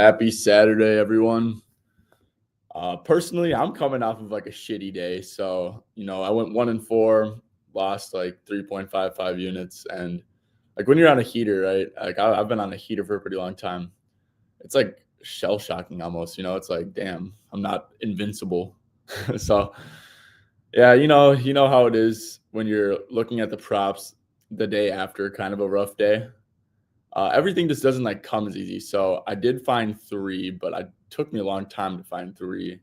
Happy Saturday, everyone. Personally, I'm coming off of like a shitty day. So, I went 1-4, lost like 3.55 units. And like when you're on a heater, right? Like I've been on a heater for a pretty long time. It's like shell shocking almost, it's like, damn, I'm not invincible. So, yeah, you know how it is when you're looking at the props the day after kind of a rough day. Everything just doesn't like come as easy. So I did find three, but it took me a long time to find three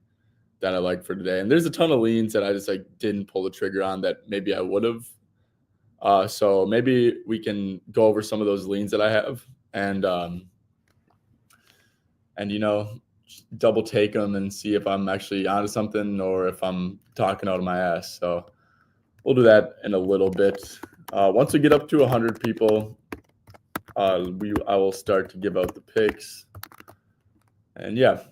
that I like for today. And there's a ton of leans that I just like didn't pull the trigger on that maybe I would have. So maybe we can go over some of those leans that I have and double take them and see if I'm actually onto something or if I'm talking out of my ass. So we'll do that in a little bit. Once we get up to 100 people, I will start to give out the picks. And yeah,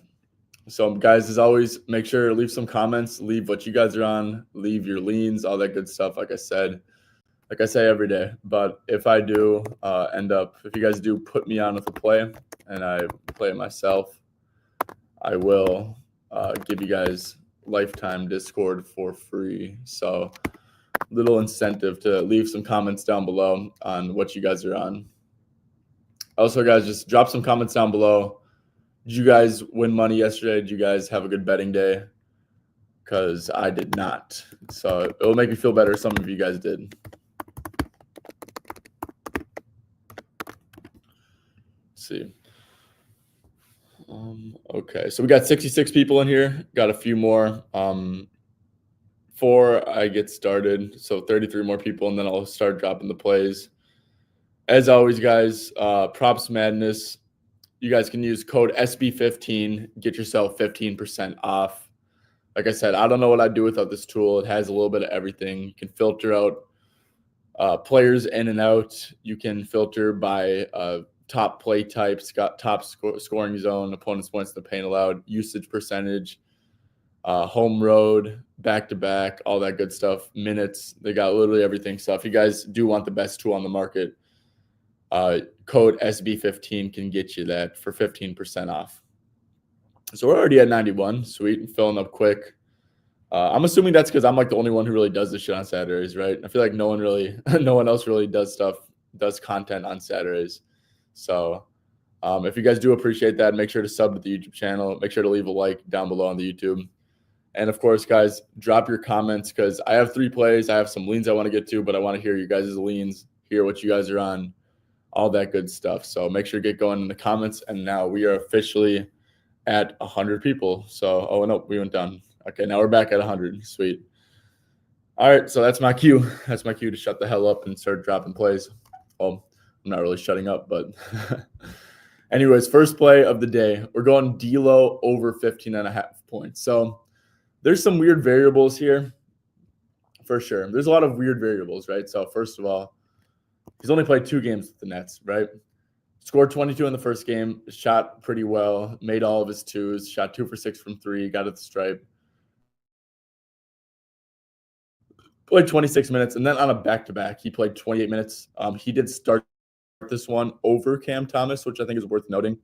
so guys, as always, make sure to leave some comments, leave what you guys are on, leave your leans, all that good stuff. Like I say every day. But if I do if you guys do put me on with a play and I play it myself, I will give you guys lifetime Discord for free. So little incentive to leave some comments down below on what you guys are on. Also, guys, just drop some comments down below. Did you guys win money yesterday? Did you guys have a good betting day? Because I did not. So it will make me feel better if some of you guys did. Let's see. Okay, so we got 66 people in here. Got a few more. Before I get started, so 33 more people, and then I'll start dropping the plays. As always, guys, Props Madness. You guys can use code SB15, get yourself 15% off. Like I said, I don't know what I'd do without this tool. It has a little bit of everything. You can filter out players in and out. You can filter by top play types, got top scoring zone, opponent's points in the paint allowed, usage percentage, home road, back-to-back, all that good stuff, minutes. They got literally everything. So if you guys do want the best tool on the market, code SB15 can get you that for 15% off. So we're already at 91. Sweet. And filling up quick. I'm assuming that's because I'm like the only one who really does this shit on Saturdays, right? I feel like no one else really does content on Saturdays. So if you guys do appreciate that, make sure to sub to the YouTube channel. Make sure to leave a like down below on the YouTube. And of course, guys, drop your comments because I have 3 plays. I have some leans I want to get to, but I want to hear you guys' leans, hear what you guys are on, all that good stuff. So make sure to get going in the comments. And now we are officially at 100 people. So, oh, no, we went down. Okay, now we're back at 100. Sweet. All right, so that's my cue. That's my cue to shut the hell up and start dropping plays. Well, I'm not really shutting up, but anyways, first play of the day. We're going D-Lo over 15.5 points. So there's some weird variables here for sure. There's a lot of weird variables, right? So first of all, he's only played 2 games with the Nets, right? Scored 22 in the first game, shot pretty well, made all of his twos, shot 2 for 6 from 3, got at the stripe. Played 26 minutes, and then on a back-to-back, he played 28 minutes. He did start this one over Cam Thomas, which I think is worth noting.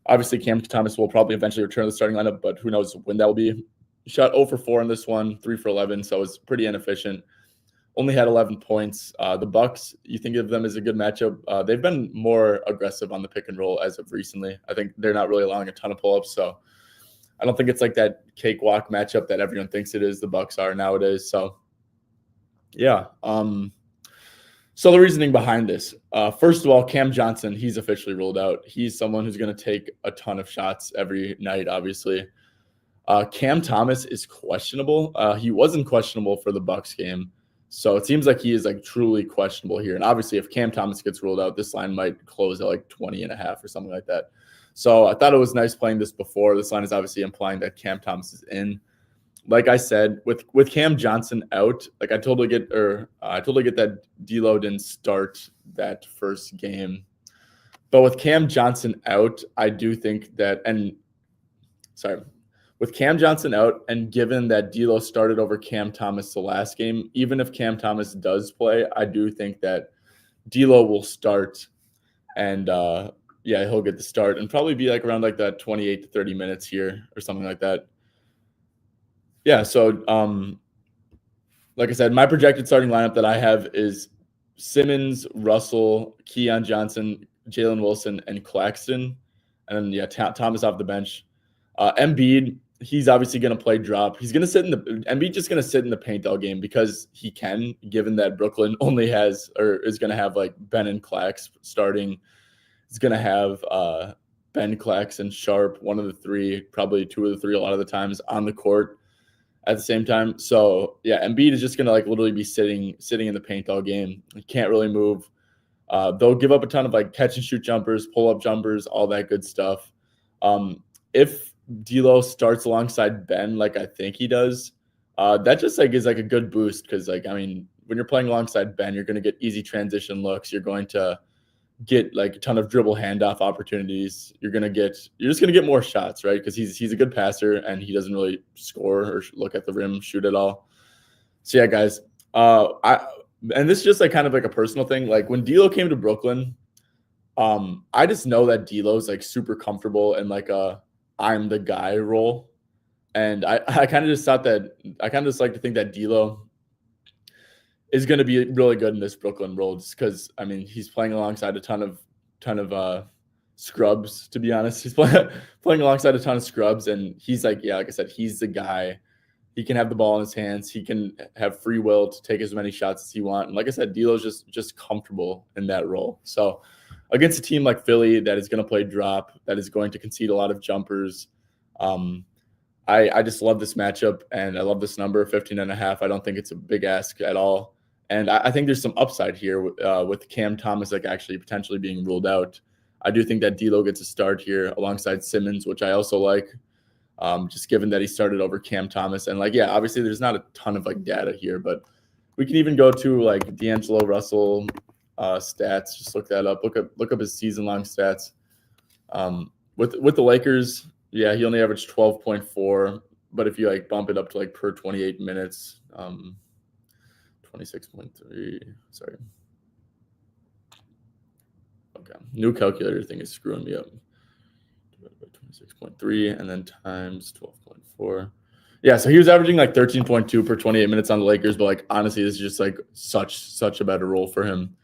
Obviously, Cam Thomas will probably eventually return to the starting lineup, but who knows when that will be. He shot 0 for 4 in this one, 3 for 11, so it's pretty inefficient. Only had 11 points. The Bucks, you think of them as a good matchup. They've been more aggressive on the pick and roll as of recently. I think they're not really allowing a ton of pull-ups, so I don't think it's like that cakewalk matchup that everyone thinks it is. The Bucks are nowadays. So, yeah. So the reasoning behind this, first of all, Cam Johnson, he's officially ruled out. He's someone who's going to take a ton of shots every night, obviously. Cam Thomas is questionable. He wasn't questionable for the Bucks game. So it seems like he is like truly questionable here. And obviously if Cam Thomas gets ruled out, this line might close at like 20.5 or something like that. So I thought it was nice playing this before. This line is obviously implying that Cam Thomas is in. Like I said, with Cam Johnson out, like I totally get that D-Lo didn't start that first game. But with Cam Johnson out, I do think that with Cam Johnson out, and given that D-Lo started over Cam Thomas the last game, even if Cam Thomas does play, I do think that D-Lo will start and yeah, he'll get the start and probably be like around like that 28 to 30 minutes here or something like that. Yeah, so like I said, my projected starting lineup that I have is Simmons, Russell, Keon Johnson, Jalen Wilson, and Claxton. And then, yeah, Thomas off the bench. Embiid, he's obviously going to play drop. He's going to sit in the Embiid just going to sit in the paint all game because he can, given that Brooklyn only has or is going to have like Ben and Clax starting. He's going to have Ben, Clax, and Sharp, one of the three, probably two of the three a lot of the times on the court at the same time. So yeah, Embiid is just gonna like literally be sitting in the paint all game. He can't really move. They'll give up a ton of like catch and shoot jumpers, pull up jumpers, all that good stuff. If D'Lo starts alongside Ben, like I think he does, that just like is like a good boost because like I mean when you're playing alongside Ben, you're gonna get easy transition looks. You're going to get like a ton of dribble handoff opportunities. You're just gonna get more shots, right? Because he's a good passer and he doesn't really score or look at the rim, shoot at all. So yeah, guys, and this is just like kind of like a personal thing. Like when D'Lo came to Brooklyn, I just know that D'Lo's like super comfortable in like a I'm the guy role, and I kind of just thought that I kind of just like to think that D'Lo is going to be really good in this Brooklyn role just because, I mean, he's playing alongside a ton of scrubs, to be honest. He's playing alongside a ton of scrubs, and he's like, yeah, like I said, he's the guy. He can have the ball in his hands. He can have free will to take as many shots as he wants. And like I said, D'Lo's just comfortable in that role. So against a team like Philly that is going to play drop, that is going to concede a lot of jumpers, I just love this matchup, and I love this number, 15.5. I don't think it's a big ask at all. And I think there's some upside here with Cam Thomas like actually potentially being ruled out. I do think that D'Lo gets a start here alongside Simmons, which I also like, just given that he started over Cam Thomas. And like, yeah, obviously there's not a ton of like data here, but we can even go to like D'Angelo Russell stats. Just look that up. Look up his season-long stats. With the Lakers, yeah, he only averaged 12.4, but if you like bump it up to like per 28 minutes, 26.3. Sorry. Okay. New calculator thing is screwing me up. Divided by 26.3 and then times 12.4. Yeah, so he was averaging like 13.2 per 28 minutes on the Lakers, but like honestly, this is just like such a better role for him.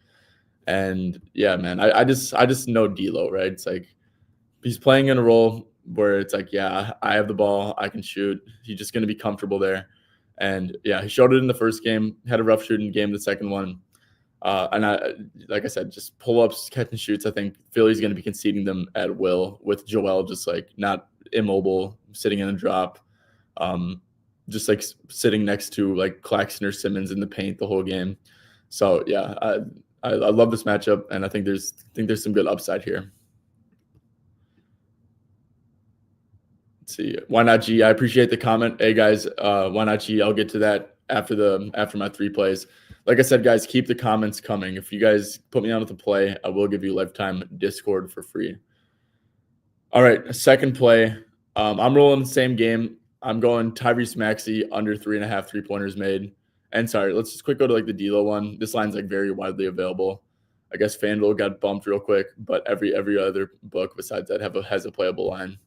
And yeah, man, I just know D'Lo, right? It's like he's playing in a role where it's like, yeah, I have the ball, I can shoot. He's just going to be comfortable there. And yeah, he showed it in the first game, had a rough shooting game, the second one. And like I said, just pull-ups, catch and shoots. I think Philly's going to be conceding them at will with Joel just like not immobile, sitting in a drop, just like sitting next to like Claxton or Simmons in the paint the whole game. So yeah, I love this matchup, and I think there's some good upside here. Let's see. Why not G? I appreciate the comment. Hey guys, why not G? I'll get to that after my three plays. Like I said, guys, keep the comments coming. If you guys put me on with a play, I will give you lifetime Discord for free. All right, second play. I'm rolling the same game. I'm going Tyrese Maxey under 3.5 3-pointers made. And sorry, let's just quick go to like the D'Lo one. This line's like very widely available. I guess FanDuel got bumped real quick, but every other book besides that has a playable line.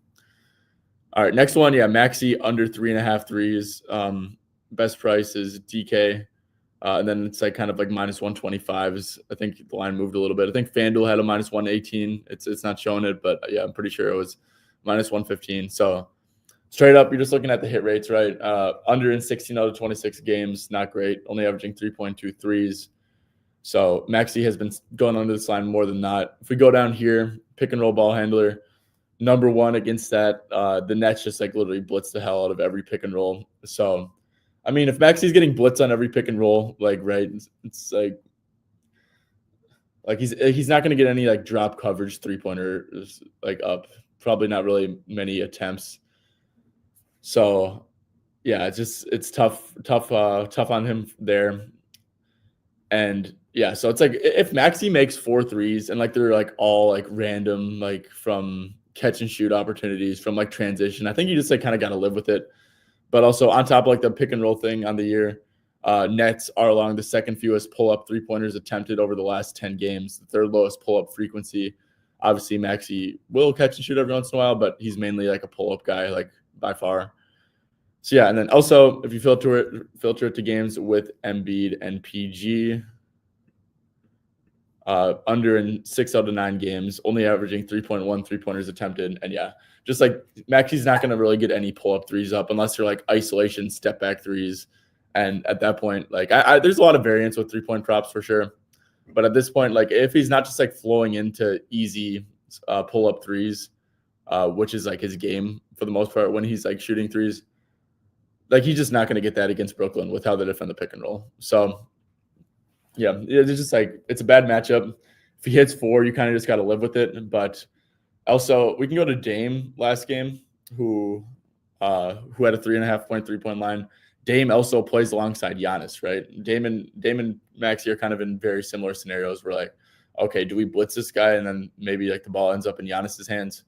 All right, next one, yeah, Maxey under 3.5 threes. Best price is DK, and then it's like kind of like minus 125. I think the line moved a little bit. I think FanDuel had a minus 118. It's not showing it, but yeah, I'm pretty sure it was minus 115. So straight up, you're just looking at the hit rates, right? Under in 16 out of 26 games, not great. Only averaging 3.2 threes. So Maxey has been going under this line more than not. If we go down here, pick and roll ball handler. Number one against that, the Nets just like literally blitz the hell out of every pick and roll. So, I mean, if Maxey's getting blitzed on every pick and roll, like right, it's like he's not going to get any like drop coverage 3-pointer like up. Probably not really many attempts. So, yeah, it's tough on him there. And yeah, so it's like if Maxey makes 4 threes and like they're like all like random, like from catch and shoot opportunities from like transition, I think you just like kind of got to live with it. But also on top of like the pick and roll thing on the year, Nets are along the second fewest pull up 3-pointers attempted over the last 10 games, the third lowest pull up frequency. Obviously, Maxi will catch and shoot every once in a while, but he's mainly like a pull up guy, like by far. So yeah, and then also if you filter it to games with Embiid and PG, under in 6 out of 9 games, only averaging 3.1 3-pointers attempted. And yeah, just like Maxi's not going to really get any pull up threes up unless they're like isolation step back threes. And at that point, like there's a lot of variance with 3-point props for sure. But at this point, like if he's not just like flowing into easy pull up threes, which is like his game for the most part when he's like shooting threes, like he's just not going to get that against Brooklyn with how they defend the pick and roll. So yeah, it's just like it's a bad matchup. If he hits 4, you kind of just got to live with it. But also, we can go to Dame last game, who had a 3.5-point 3-point line. Dame also plays alongside Giannis, right? Dame and Maxey are kind of in very similar scenarios. We're like, okay, do we blitz this guy and then maybe like the ball ends up in Giannis's hands?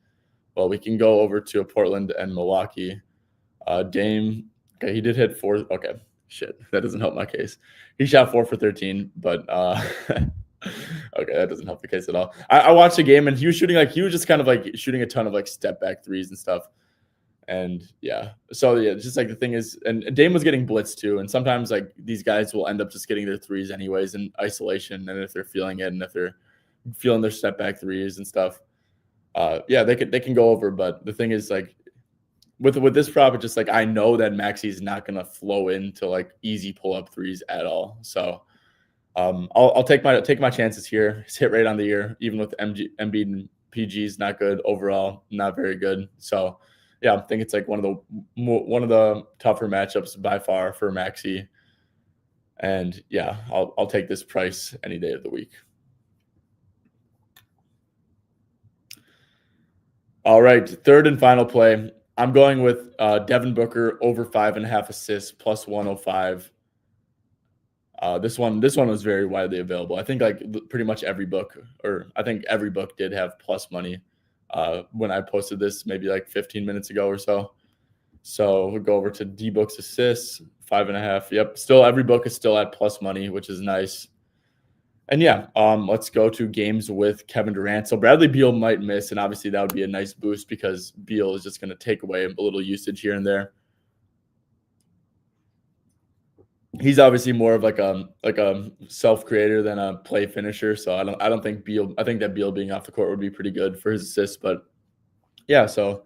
Well, we can go over to Portland and Milwaukee. Dame, okay, he did hit 4. Okay, shit, that doesn't help my case. He shot 4 for 13, but okay, that doesn't help the case at all. I watched the game and he was just kind of like shooting a ton of like step back threes and stuff. And yeah, so yeah, it's just like the thing is, and Dame was getting blitzed too. And sometimes like these guys will end up just getting their threes anyways in isolation. And if they're feeling it and if they're feeling their step back threes and stuff, yeah, they can go over. But the thing is like with this prop, it's just like I know that Maxi's not gonna flow into like easy pull up threes at all. So I'll take my chances here. His hit rate on the year, even with Embiid and PG, is not good overall, not very good. So yeah, I think it's like one of the tougher matchups by far for Maxi. And yeah, I'll take this price any day of the week. All right, third and final play. I'm going with Devin Booker over 5.5 assists plus 105. This one was very widely available. I think like pretty much every book, or I think every book did have plus money when I posted this maybe like 15 minutes ago or so. So we'll go over to D-Books assists, 5.5. Yep, still every book is still at plus money, which is nice. And yeah, let's go to games with Kevin Durant. So Bradley Beal might miss, and obviously that would be a nice boost because Beal is just going to take away a little usage here and there. He's obviously more of like a self creator than a play finisher. So I don't think Beal. I think that Beal being off the court would be pretty good for his assists. But yeah, so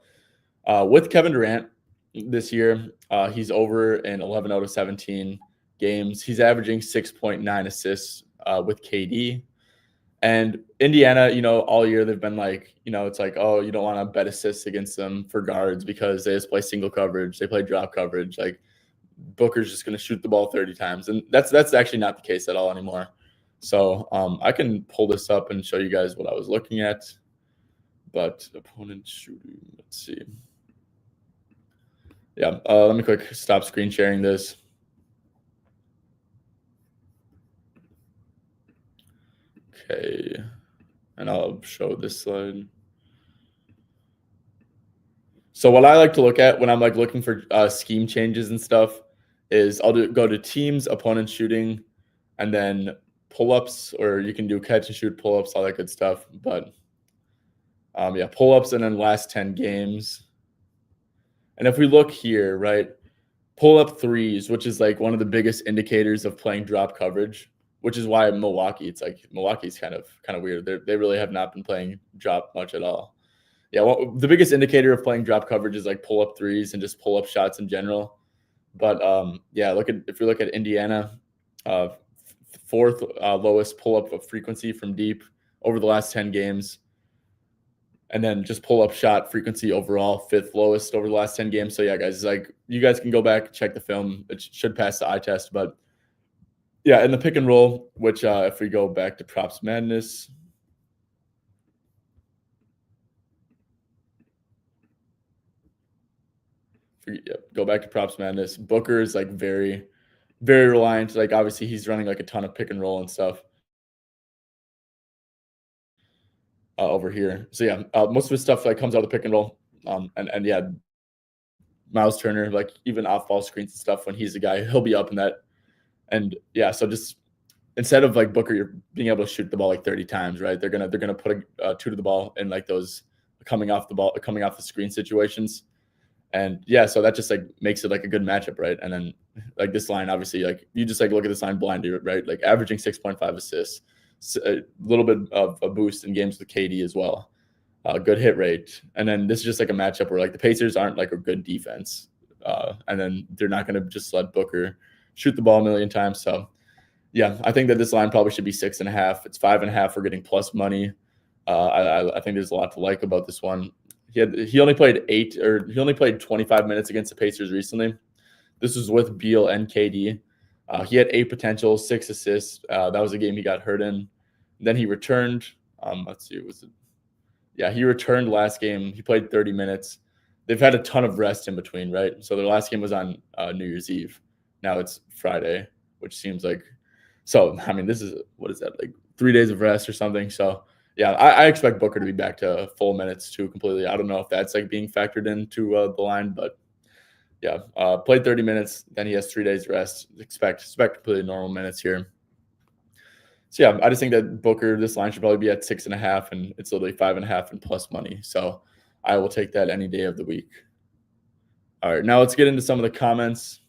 with Kevin Durant this year, he's over in 11 out of 17 games. He's averaging 6.9 assists with KD. And Indiana, all year they've been like, it's like, oh, you don't want to bet assists against them for guards because they just play single coverage. They play drop coverage. Like Booker's just going to shoot the ball 30 times. And that's actually not the case at all anymore. So I can pull this up and show you guys what I was looking at. But opponent shooting, let's see. Yeah, let me quick stop screen sharing this. Okay, and I'll show this slide. So what I like to look at when I'm like looking for scheme changes and stuff is I'll go to teams, opponent shooting, and then pull-ups, or you can do catch and shoot pull-ups, all that good stuff. But yeah, pull-ups and then last 10 games. And if we look here, right, pull-up threes, which is like one of the biggest indicators of playing drop coverage, which is why Milwaukee's kind of weird. They really have not been playing drop much at all. Yeah, well, the biggest indicator of playing drop coverage is like pull-up threes and just pull-up shots in general. But yeah, if we look at Indiana, fourth lowest pull-up frequency from deep over the last 10 games. And then just pull-up shot frequency overall, fifth lowest over the last 10 games. So yeah, guys, it's like you guys can go back, check the film. It should pass the eye test. But yeah, in the pick and roll, which if we go back to Props Madness, go back to Props Madness. Booker is like very, very reliant. Like obviously he's running like a ton of pick and roll and stuff over here. So yeah, most of his stuff like comes out of the pick and roll. And yeah, Miles Turner, like even off ball screens and stuff, when he's the guy, he'll be up in that. And yeah, so just instead of like Booker, you're being able to shoot the ball like 30 times, right? They're gonna put a two to the ball in like those coming off the screen situations. And yeah, so that just like makes it like a good matchup, right? And then like this line, obviously, like you just like look at this line blindly, right? Like averaging 6.5 assists, a little bit of a boost in games with KD as well. Good hit rate. And then this is just like a matchup where like the Pacers aren't like a good defense. And then they're not going to just let Booker shoot the ball a million times. So yeah, I think that this line probably should be 6.5. It's 5.5 for getting plus money. I think there's a lot to like about this one. He only played 25 minutes against the Pacers recently. This was with Beal and KD. He had 8 potential, 6 assists. That was a game he got hurt in. Then he returned. Let's see, he returned last game. He played 30 minutes. They've had a ton of rest in between, right? So their last game was on New Year's Eve. Now it's Friday, which seems like so. I mean, this is what is that like 3 days of rest or something? So yeah, I expect Booker to be back to full minutes too completely. I don't know if that's like being factored into the line, but yeah, played 30 minutes. Then he has 3 days rest. Expect completely normal minutes here. So yeah, I just think that Booker, this line should probably be at 6.5, and it's literally 5.5 and plus money. So I will take that any day of the week. All right, now let's get into some of the comments.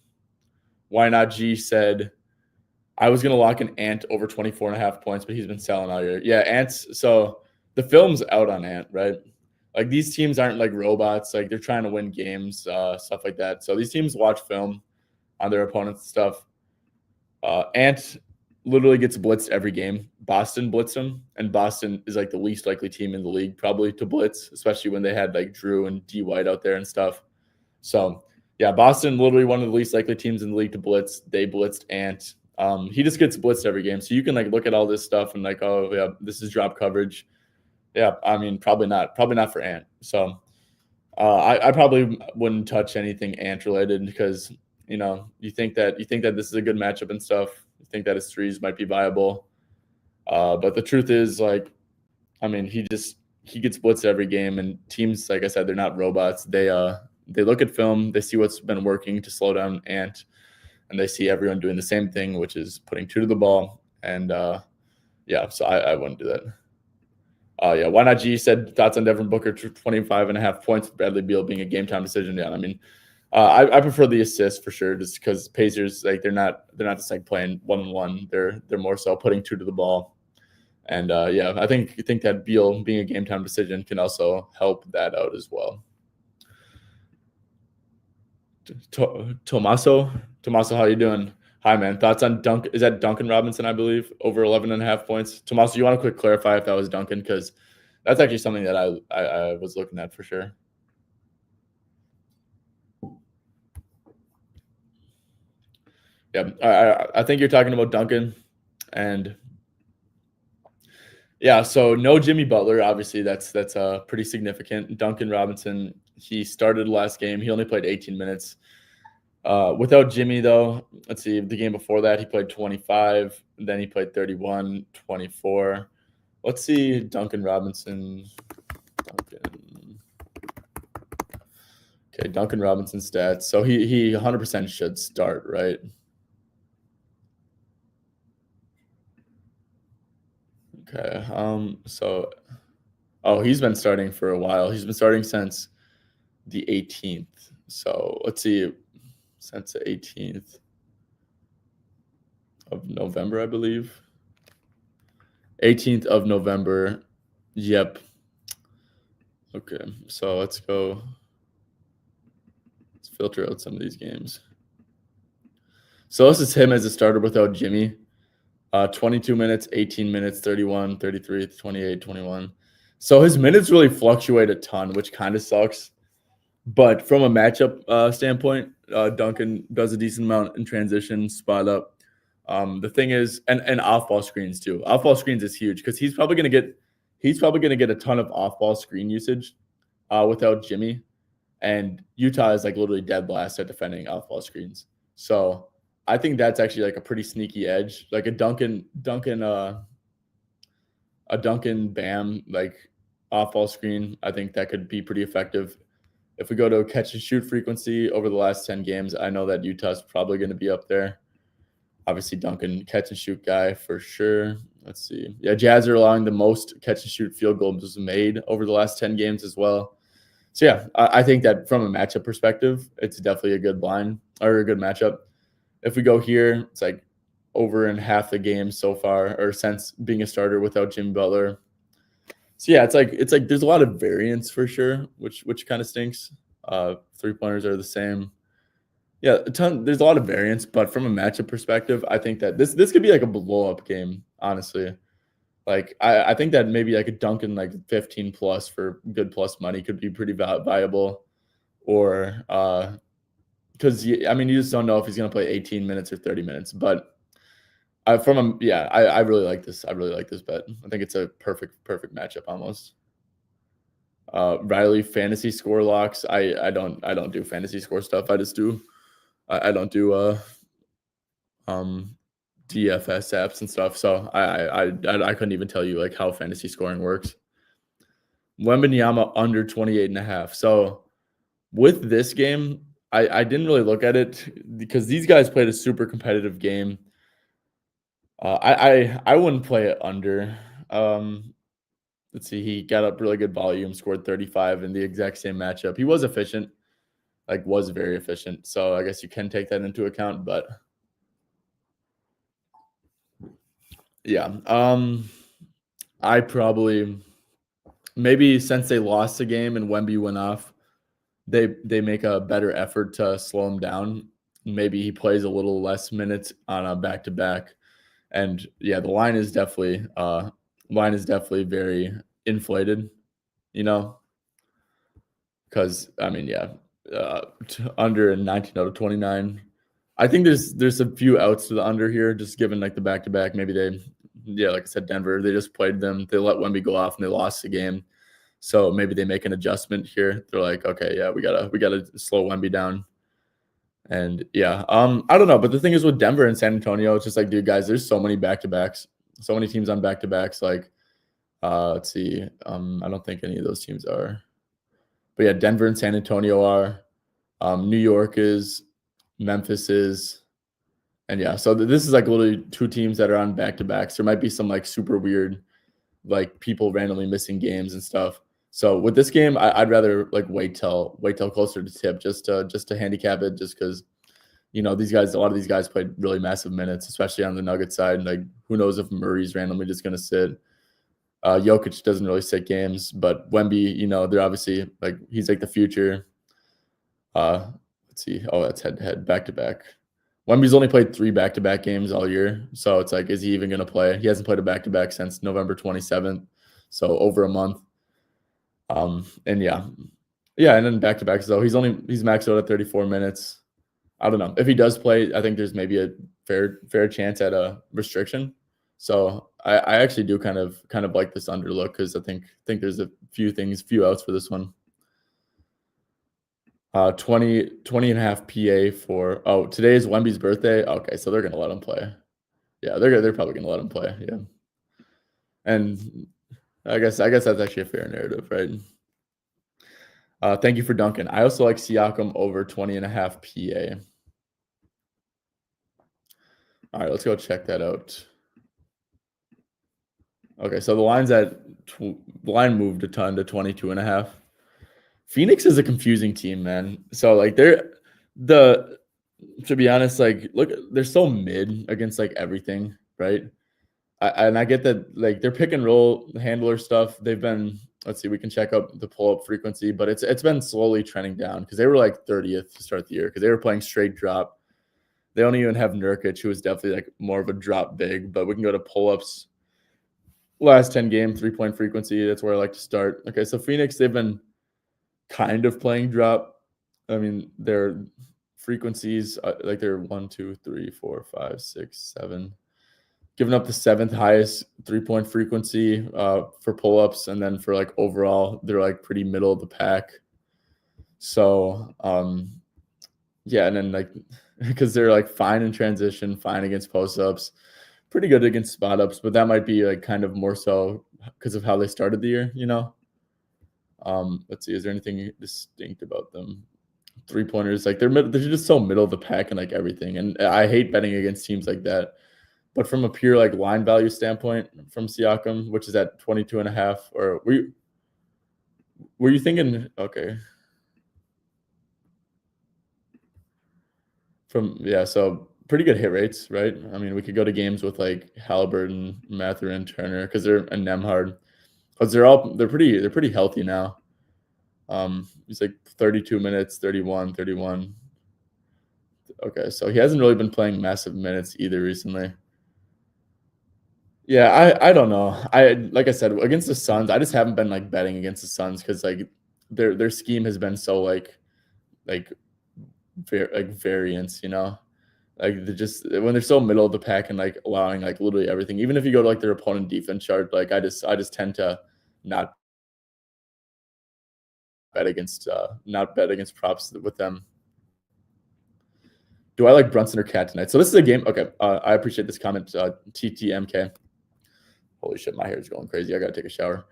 Why Not G said, I was going to lock an Ant over 24.5 points, but he's been selling all year. Yeah, Ant's, so the film's out on Ant, right? Like these teams aren't like robots. Like they're trying to win games, stuff like that. So these teams watch film on their opponents and stuff. Ant literally gets blitzed every game. Boston blitzed him, and Boston is like the least likely team in the league probably to blitz, especially when they had like Drew and D White out there and stuff. So yeah, Boston literally one of the least likely teams in the league to blitz. They blitzed Ant. He just gets blitzed every game. So you can like look at all this stuff and like, oh yeah, this is drop coverage. Yeah, I mean probably not for Ant. So I probably wouldn't touch anything Ant related because you think that this is a good matchup and stuff. You think that his threes might be viable. But the truth is, like, I mean, he gets blitzed every game, and teams, like I said, they're not robots. They look at film, they see what's been working to slow down Ant, and they see everyone doing the same thing, which is putting two to the ball. And yeah, so I wouldn't do that. Yeah, Why Not G said thoughts on Devin Booker 25.5 points with Bradley Beal being a game time decision. Yeah, I mean, I prefer the assist for sure, just because Pacers like they're not just like playing 1-on-1. They're more so putting two to the ball. And yeah, I think that Beal being a game time decision can also help that out as well. Tomaso, how you doing? Hi, man. Thoughts on Is that Duncan Robinson, I believe, over 11.5 points? Tomaso, you want to quick clarify if that was Duncan? Because that's actually something that I was looking at for sure. Yeah, I think you're talking about Duncan. And yeah, so no Jimmy Butler. Obviously, that's pretty significant. Duncan Robinson, he started last game. He only played 18 minutes. Without Jimmy, though, let's see, the game before that, he played 25. Then he played 31, 24. Let's see Duncan Robinson. Okay, Duncan Robinson stats. So he 100% should start, right? Okay. He's been starting for a while. He's been starting since the 18th. So let's see, since the 18th of November, I believe. 18th of November. Yep. Okay. So let's go. Let's filter out some of these games. So this is him as a starter without Jimmy. 22 minutes, 18 minutes, 31, 33, 28, 21. So his minutes really fluctuate a ton, which kind of sucks. But from a matchup standpoint, Duncan does a decent amount in transition, spot up. The thing is, and off-ball screens too. Off-ball screens is huge because he's probably going to get a ton of off-ball screen usage without Jimmy. And Utah is like literally dead last at defending off-ball screens. So I think that's actually like a pretty sneaky edge, like a Duncan Bam like off-ball screen. I think that could be pretty effective. If we go to catch and shoot frequency over the last 10 games, I know that Utah's probably going to be up there. Obviously, Duncan, catch and shoot guy for sure. Let's see. Yeah, Jazz are allowing the most catch and shoot field goals made over the last 10 games as well. So, yeah, I think that from a matchup perspective, it's definitely a good line or a good matchup. If we go here, it's like over in half the games so far or since being a starter without Jimmy Butler. So, yeah, it's like there's a lot of variance for sure, which kind of stinks. 3-pointers are the same. Yeah, a ton. There's a lot of variance, but from a matchup perspective, I think that this could be like a blow up game. Honestly, like I think that maybe like a Duncan like 15 plus for good plus money could be pretty viable, or because I mean you just don't know if he's gonna play 18 minutes or 30 minutes. But from a yeah, I really like this. I really like this bet. I think it's a perfect matchup almost. Riley fantasy score locks. I don't do fantasy score stuff. I just do I don't do um DFS apps and stuff. So I couldn't even tell you like how fantasy scoring works. Wembanyama under 28 and a half. So with this game, I didn't really look at it because these guys played a super competitive game. I wouldn't play it under. Um, let's see, he got up really good volume, scored 35 in the exact same matchup. He was efficient, like was very efficient. So I guess you can take that into account, but yeah. I probably maybe since they lost the game and Wemby went off, they make a better effort to slow him down. Maybe he plays a little less minutes on a back to back. And yeah, the line is definitely very inflated, you know, because I mean, yeah, under 19 out of 29. I think there's a few outs to the under here, just given like the back to back. Maybe yeah, like I said, Denver, they just played them. They let Wemby go off and they lost the game. So maybe they make an adjustment here. They're like, okay, yeah, we gotta slow Wemby down. And yeah, I don't know. But the thing is with Denver and San Antonio, it's just like, dude, guys, there's so many back to backs, so many teams on back to backs. Like, let's see, I don't think any of those teams are. But yeah, Denver and San Antonio are. New York is, Memphis is, and yeah. So this is like literally two teams that are on back to backs. There might be some like super weird like people randomly missing games and stuff. So with this game, I'd rather like wait till closer to tip just to handicap it, just because a lot of these guys played really massive minutes, especially on the Nuggets side. Like who knows if Murray's randomly just going to sit. Jokic doesn't really sit games, but Wemby, they're obviously like he's like the future. Uh, let's see. Oh, that's head to head, back to back. Wemby's only played 3 back-to-back games all year. So it's like, is he even going to play? He hasn't played a back-to-back since November 27th. So over a month. And yeah. Yeah, and then back-to-back. So he's maxed out at 34 minutes. I don't know. If he does play, I think there's maybe a fair chance at a restriction. So I actually do kind of like this underlook because I think there's a few outs for this one. 20 and a half PA for today is Wemby's birthday. Okay, so they're gonna let him play. Yeah, they're probably gonna let him play. Yeah, and I guess that's actually a fair narrative, right? Thank you for Duncan. I also like Siakam over 20 and a half PA. All right, let's go check that out. Okay, so the line moved a ton to 22 and a half. Phoenix is a confusing team, man. So like the to be honest, like look, they're so mid against like everything, right? And I get that like their pick and roll handler stuff. They've been let's see, we can check up the pull up frequency, but it's been slowly trending down because they were like 30th to start the year because they were playing straight drop. They don't even have Nurkic, who is definitely like more of a drop big. But we can go to pull ups. Last 10 game 3-point frequency. That's where I like to start. Okay, so Phoenix, they've been kind of playing drop. I mean, their frequencies like they're 1, 2, 3, 4, 5, 6, 7. Giving up the 7th highest 3-point frequency for pull-ups, and then for like overall, they're like pretty middle of the pack. So yeah, and then like because they're like fine in transition, fine against post-ups, pretty good against spot-ups, but that might be like kind of more so because of how they started the year, Let's see, is there anything distinct about them? 3-pointers. Like they're just so middle of the pack and like everything. And I hate betting against teams like that. But from a pure like line value standpoint from Siakam, which is at 22.5, or were you thinking okay. So pretty good hit rates, right? I mean, we could go to games with like Halliburton, Mathurin, Turner, because they're and Nemhard, because they're pretty healthy now. He's like 32 minutes, 31, 31. Okay, so he hasn't really been playing massive minutes either recently. Yeah, I don't know. Like I said, against the Suns, I just haven't been like betting against the Suns because like their scheme has been so like variance, you know. Like they just when they're so middle of the pack and like allowing like literally everything, even if you go to like their opponent defense chart, like I just tend to not bet against props with them. Do I like Brunson or Cat tonight? So this is a game. Okay, I appreciate this comment, TTMK. Holy shit, my hair is going crazy. I gotta take a shower.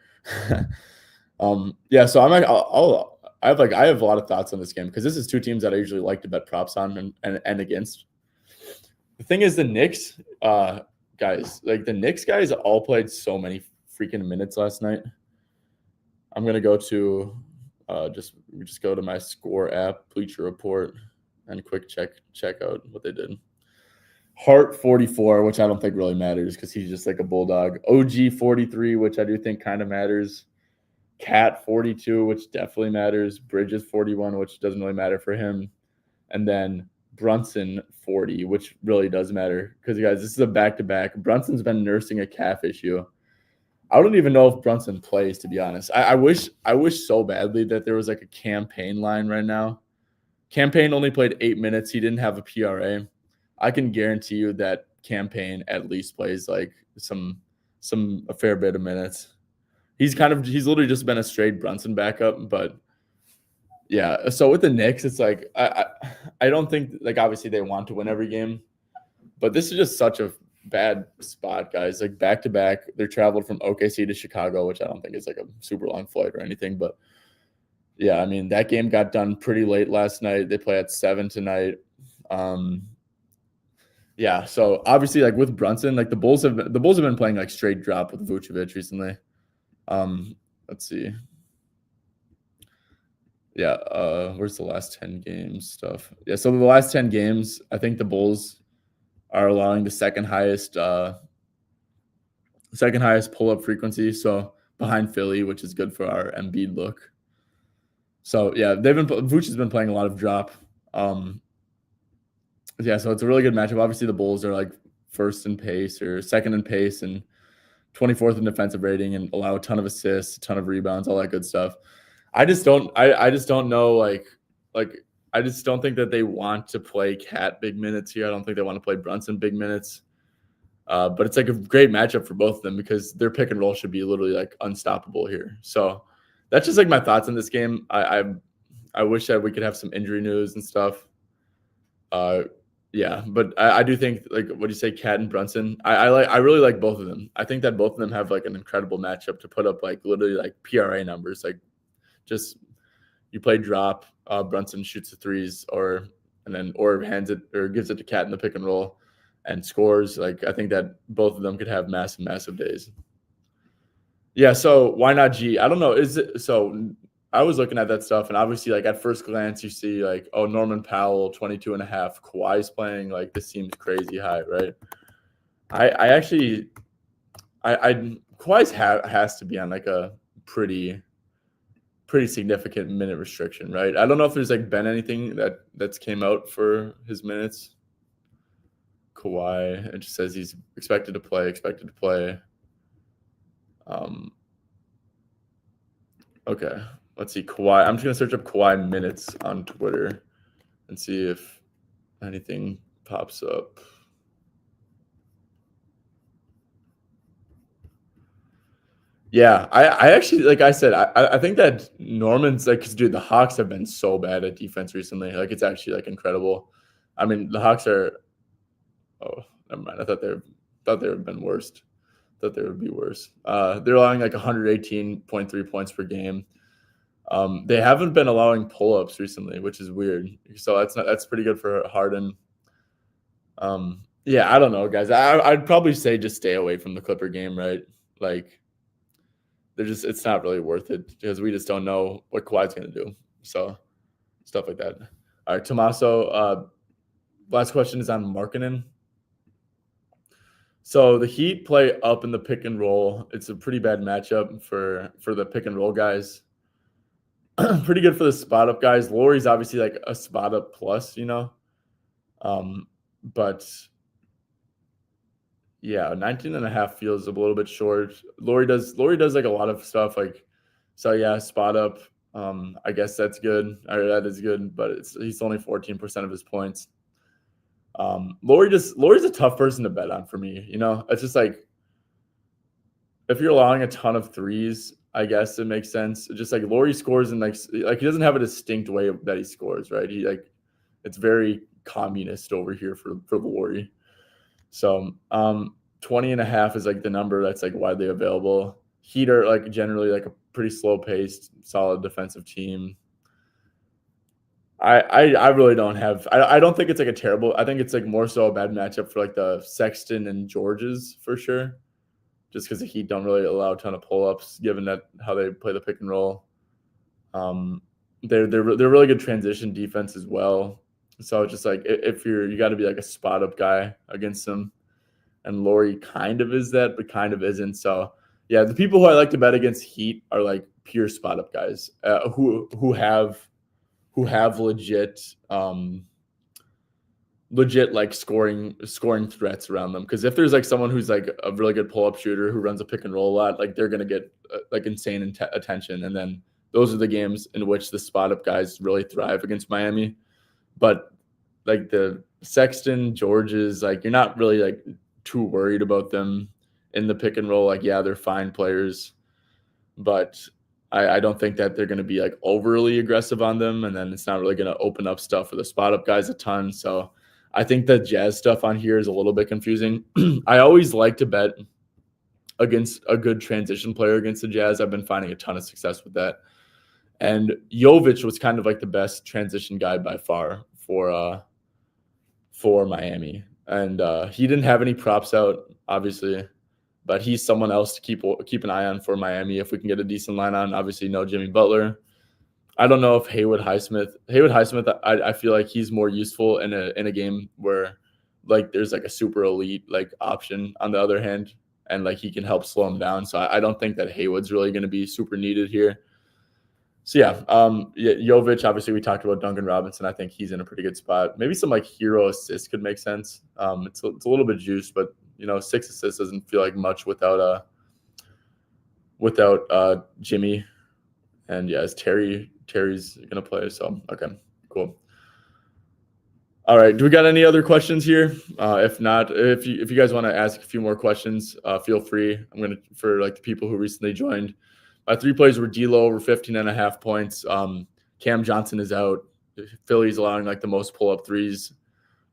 Yeah. So I'm like, I have a lot of thoughts on this game because this is two teams that I usually like to bet props on and against. The thing is, the Knicks, guys, like the Knicks guys all played so many freaking minutes last night. I'm gonna go to just go to my score app, Bleacher Report, and quick check out what they did. Hart 44, which I don't think really matters because he's just like a bulldog. OG 43, which I do think kind of matters. Cat 42, which definitely matters. Bridges 41, which doesn't really matter for him. And then Brunson 40, which really does matter because guys, this is a back-to-back. Brunson's been nursing a calf issue. I don't even know if Brunson plays, to be honest. I wish so badly that there was like a campaign line right now. Campaign only played 8 minutes. He didn't have a PRA. I can guarantee you that Campaign at least plays like a fair bit of minutes. He's literally just been a straight Brunson backup, but yeah. So with the Knicks, it's like I don't think like obviously they want to win every game, but this is just such a bad spot, guys. Like back to back, they're traveled from OKC to Chicago, which I don't think is like a super long flight or anything, but yeah, I mean that game got done pretty late last night. They play at 7 tonight. Yeah, so obviously like with Brunson, like the Bulls have been playing like straight drop with Vucevic recently. Let's see. Yeah, where's the last 10 games stuff? Yeah, so the last 10 games, I think the Bulls are allowing the second highest pull-up frequency, so behind Philly, which is good for our Embiid look. So yeah, Vooch has been playing a lot of drop. Yeah, so it's a really good matchup. Obviously, the Bulls are like first in pace or second in pace and 24th in defensive rating and allow a ton of assists, a ton of rebounds, all that good stuff. I just don't know like I just don't think that they want to play Cat big minutes here. I don't think they want to play Brunson big minutes. But it's like a great matchup for both of them because their pick and roll should be literally like unstoppable here. So that's just like my thoughts on this game. I wish that we could have some injury news and stuff. Yeah, but I do think like what do you say, Cat and Brunson? I really like both of them. I think that both of them have like an incredible matchup to put up like literally like PRA numbers. Like just you play drop, Brunson shoots the threes or hands it or gives it to Cat in the pick and roll and scores. Like I think that both of them could have massive days. Yeah, so why not G? I don't know. Is it so? I was looking at that stuff, and obviously, like at first glance, you see like, oh, Norman Powell, 22.5. Kawhi's playing. Like this seems crazy high, right? I actually, Kawhi's has to be on like a pretty significant minute restriction, right? I don't know if there's like been anything that's came out for his minutes. Kawhi, it just says he's expected to play. Okay. Let's see, Kawhi. I'm just gonna search up Kawhi minutes on Twitter and see if anything pops up. Yeah, I actually like I said, I think that Norman's like, cause dude, the Hawks have been so bad at defense recently. Like it's actually like incredible. I mean, the Hawks are. Oh, never mind. I thought they would have been worse. Thought they would be worse. They're allowing like 118.3 points per game. They haven't been allowing pull-ups recently, which is weird. So that's pretty good for Harden. Yeah, I don't know, guys. I'd probably say just stay away from the Clipper game, right? Like it's not really worth it because we just don't know what Kawhi's gonna do. So stuff like that. All right, Tommaso. Last question is on Markkanen. So the Heat play up in the pick and roll. It's a pretty bad matchup for the pick and roll guys. Pretty good for the spot up guys. Lauri's obviously like a spot up plus, but yeah, 19.5 feels a little bit short. Lauri does like a lot of stuff like, so yeah, spot up. I guess that's good. That is good, but he's only 14% of his points. Lauri's a tough person to bet on for me. It's just like if you're allowing a ton of threes, I guess it makes sense. Just like Lauri scores and like he doesn't have a distinct way that he scores, right? It's very communist over here for Lauri. So 20.5 is like the number that's like widely available. Heat are like generally like a pretty slow paced, solid defensive team. I really don't have. I don't think it's like a terrible. I think it's like more so a bad matchup for like the Sexton and Georges for sure. Just because the Heat don't really allow a ton of pull-ups, given that how they play the pick and roll. They're really good transition defense as well. So just like if you got to be like a spot up guy against them, and Lauri kind of is that, but kind of isn't. So yeah, the people who I like to bet against Heat are like pure spot up guys who have legit like scoring threats around them. Because if there's like someone who's like a really good pull-up shooter who runs a pick and roll a lot, like they're gonna get like insane attention. And then those are the games in which the spot up guys really thrive against Miami. But like the Sexton, Georges, like you're not really like too worried about them in the pick and roll. Like yeah, they're fine players, but I don't think that they're going to be like overly aggressive on them, and then it's not really going to open up stuff for the spot up guys a ton. So I think the Jazz stuff on here is a little bit confusing. I always like to bet against a good transition player against the Jazz. I've been finding a ton of success with that. And Jovic was kind of like the best transition guy by far for Miami. And he didn't have any props out, obviously, but he's someone else to keep an eye on for Miami if we can get a decent line on. Obviously, no Jimmy Butler. I don't know if Haywood Highsmith, I feel like he's more useful in a game where like there's like a super elite like option on the other hand, and like he can help slow him down. So I don't think that Haywood's really going to be super needed here. So yeah, Jovic, obviously we talked about Duncan Robinson. I think he's in a pretty good spot. Maybe some like hero assists could make sense. It's a little bit juiced, but 6 assists doesn't feel like much without Jimmy. And yeah, Terry's gonna play. So okay, cool. All right, do we got any other questions here? If not, if you guys want to ask a few more questions, feel free. I'm gonna for like the people who recently joined. My 3 plays were D'Lo over 15.5 points. Cam Johnson is out. Philly's allowing like the most pull-up threes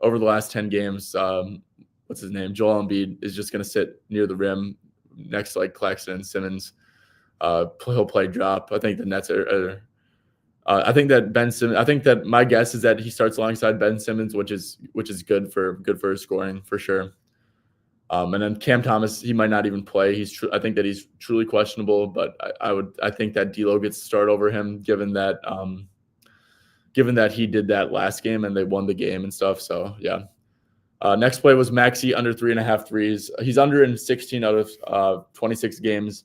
over the last 10 games. What's his name? Joel Embiid is just going to sit near the rim next to like Claxton and Simmons. He'll play drop. I think the Nets are I think that Ben Simmons. I think that my guess is that he starts alongside Ben Simmons, which is good for his scoring for sure. And then Cam Thomas, he might not even play. I think that he's truly questionable, but I think that D'Lo gets to start over him, given that he did that last game and they won the game and stuff. So yeah. Next play was Maxey under 3.5 threes. He's under in 16 out of 26 games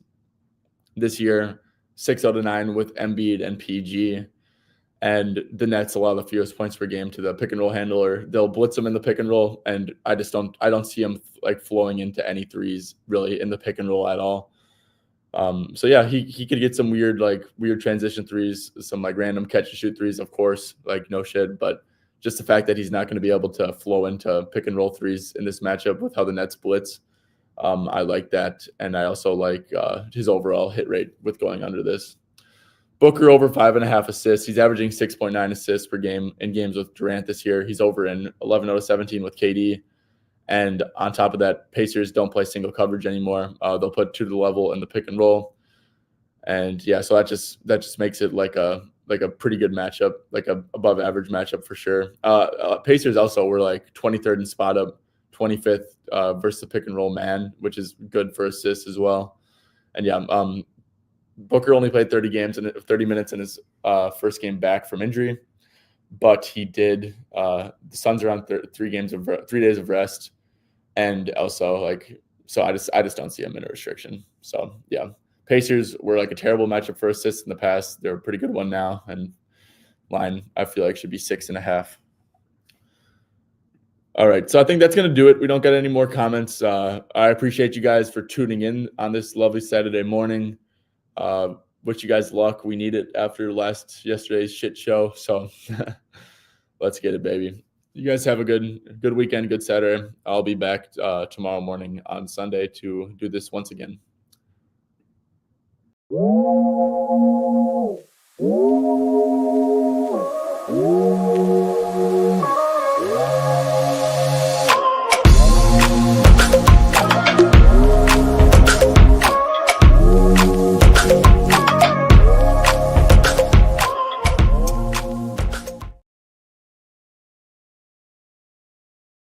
this year, 6 out of 9 with Embiid and PG. And the Nets allow the fewest points per game to the pick and roll handler. They'll blitz him in the pick and roll, and I don't see him like flowing into any threes really in the pick and roll at all. So yeah, he could get some weird transition threes, some like random catch and shoot threes, of course, like no shit. But just the fact that he's not going to be able to flow into pick and roll threes in this matchup with how the Nets blitz, I like that, and I also like his overall hit rate with going under this. Booker over 5.5 assists. He's averaging 6.9 assists per game in games with Durant this year. He's over in 11 out of 17 with KD. And on top of that, Pacers don't play single coverage anymore. They'll put 2 to the level in the pick and roll. And yeah, so that just makes it like a pretty good matchup, like a above average matchup for sure. Pacers also were like 23rd in spot up, 25th versus the pick and roll man, which is good for assists as well. And yeah, Booker only played 30 minutes in his first game back from injury, but he did. The Suns are on 3 days of rest, and also like so I just don't see a minute restriction. So yeah, Pacers were like a terrible matchup for assists in the past. They're a pretty good one now, and line I feel like should be 6.5. All right, so I think that's gonna do it. We don't get any more comments. I appreciate you guys for tuning in on this lovely Saturday morning. Wish you guys luck. We need it after yesterday's shit show. So let's get it, baby. You guys have a good weekend, good Saturday. I'll be back tomorrow morning on Sunday to do this once again.